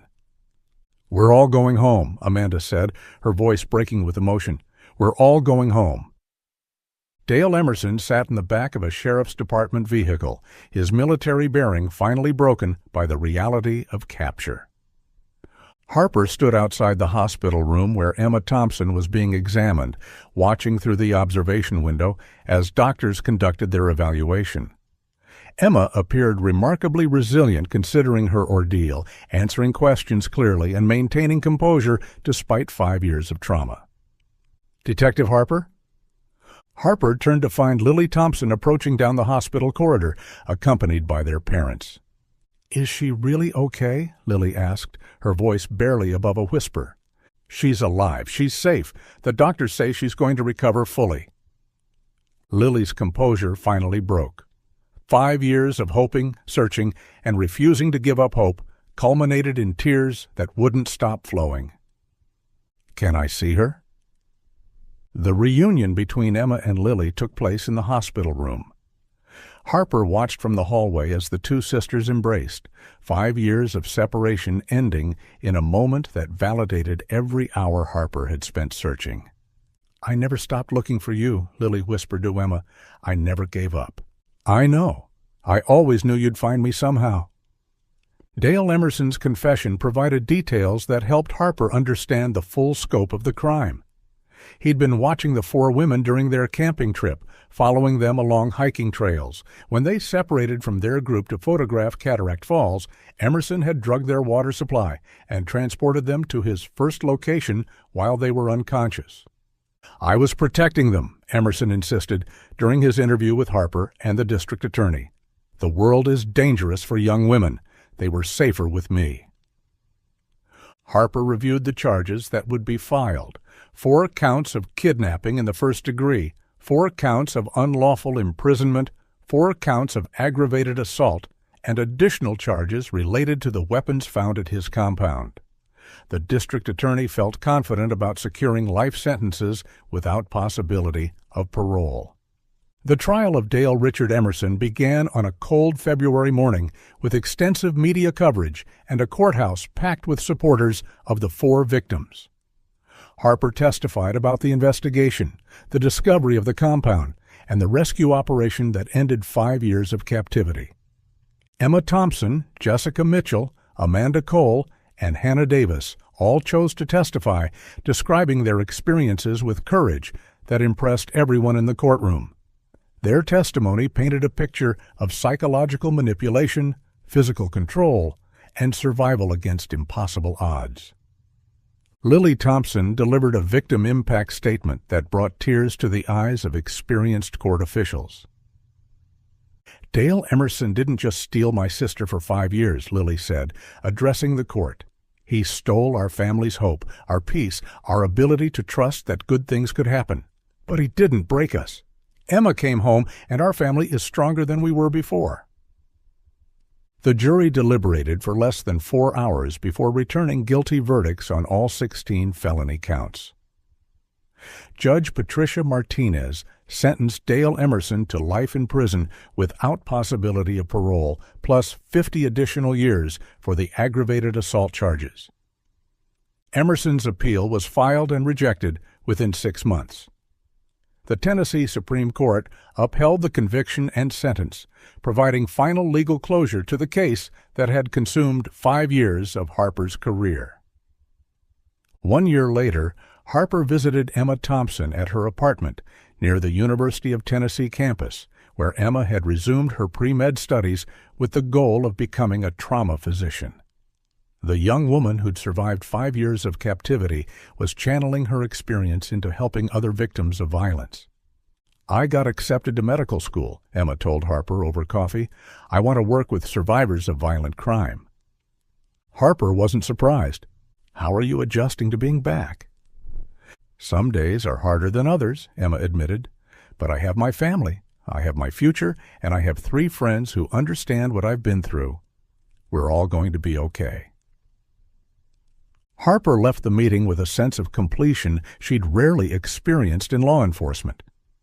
"We're all going home," Amanda said, her voice breaking with emotion. "We're all going home." Dale Emerson sat in the back of a sheriff's department vehicle, his military bearing finally broken by the reality of capture. Harper stood outside the hospital room where Emma Thompson was being examined, watching through the observation window as doctors conducted their evaluation. Emma appeared remarkably resilient considering her ordeal, answering questions clearly and maintaining composure despite 5 years of trauma. "Detective Harper?" Harper turned to find Lily Thompson approaching down the hospital corridor, accompanied by their parents. "Is she really okay?" Lily asked, her voice barely above a whisper. "She's alive. She's safe. The doctors say she's going to recover fully." Lily's composure finally broke. 5 years of hoping, searching, and refusing to give up hope culminated in tears that wouldn't stop flowing. "Can I see her?" The reunion between Emma and Lily took place in the hospital room. Harper watched from the hallway as the 2 sisters embraced, 5 years of separation ending in a moment that validated every hour Harper had spent searching. "I never stopped looking for you," Lily whispered to Emma. "I never gave up." "I know. I always knew you'd find me somehow." Dale Emerson's confession provided details that helped Harper understand the full scope of the crime. He'd been watching the four women during their camping trip, following them along hiking trails. When they separated from their group to photograph Cataract Falls, Emerson had drugged their water supply and transported them to his first location while they were unconscious. "I was protecting them," Emerson insisted during his interview with Harper and the district attorney. "The world is dangerous for young women. They were safer with me." Harper reviewed the charges that would be filed: 4 counts of kidnapping in the first degree, 4 counts of unlawful imprisonment, 4 counts of aggravated assault, and additional charges related to the weapons found at his compound. The district attorney felt confident about securing life sentences without possibility of parole. The trial of Dale Richard Emerson began on a cold February morning with extensive media coverage and a courthouse packed with supporters of the 4 victims. Harper testified about the investigation, the discovery of the compound, and the rescue operation that ended 5 years of captivity. Emma Thompson, Jessica Mitchell, Amanda Cole, and Hannah Davis all chose to testify, describing their experiences with courage that impressed everyone in the courtroom. Their testimony painted a picture of psychological manipulation, physical control, and survival against impossible odds. Lily Thompson delivered a victim impact statement that brought tears to the eyes of experienced court officials. "Dale Emerson didn't just steal my sister for 5 years," Lily said, addressing the court. "He stole our family's hope, our peace, our ability to trust that good things could happen. But he didn't break us. Emma came home, and our family is stronger than we were before." The jury deliberated for less than 4 hours before returning guilty verdicts on all 16 felony counts. Judge Patricia Martinez sentenced Dale Emerson to life in prison without possibility of parole, plus 50 additional years for the aggravated assault charges. Emerson's appeal was filed and rejected within 6 months. The Tennessee Supreme Court upheld the conviction and sentence, providing final legal closure to the case that had consumed 5 years of Harper's career. 1 year later, Harper visited Emma Thompson at her apartment near the University of Tennessee campus, where Emma had resumed her pre-med studies with the goal of becoming a trauma physician. The young woman who'd survived 5 years of captivity was channeling her experience into helping other victims of violence. "I got accepted to medical school," Emma told Harper over coffee. "I want to work with survivors of violent crime." Harper wasn't surprised. "How are you adjusting to being back?" "Some days are harder than others," Emma admitted. "But I have my family, I have my future, and I have 3 friends who understand what I've been through. We're all going to be okay." Harper left the meeting with a sense of completion she'd rarely experienced in law enforcement.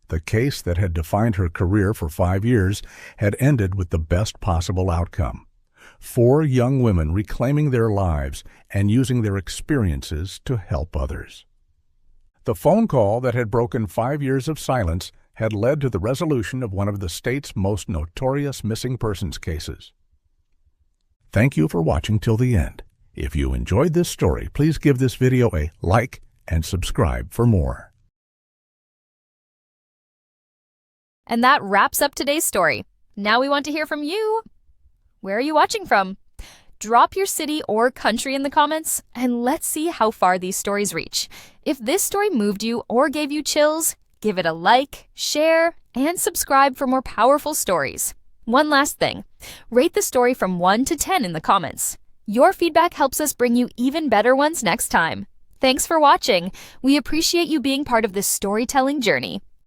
The case that had defined her career for 5 years had ended with the best possible outcome: 4 young women reclaiming their lives and using their experiences to help others. The phone call that had broken 5 years of silence had led to the resolution of one of the state's most notorious missing persons cases. Thank you for watching till the end. If you enjoyed this story, please give this video a like and subscribe for more. And that wraps up today's story. Now we want to hear from you. Where are you watching from? Drop your city or country in the comments, and let's see how far these stories reach. If this story moved you or gave you chills, give it a like, share, and subscribe for more powerful stories. One last thing, rate the story from 1 to 10 in the comments. Your feedback helps us bring you even better ones next time. Thanks for watching. We appreciate you being part of this storytelling journey.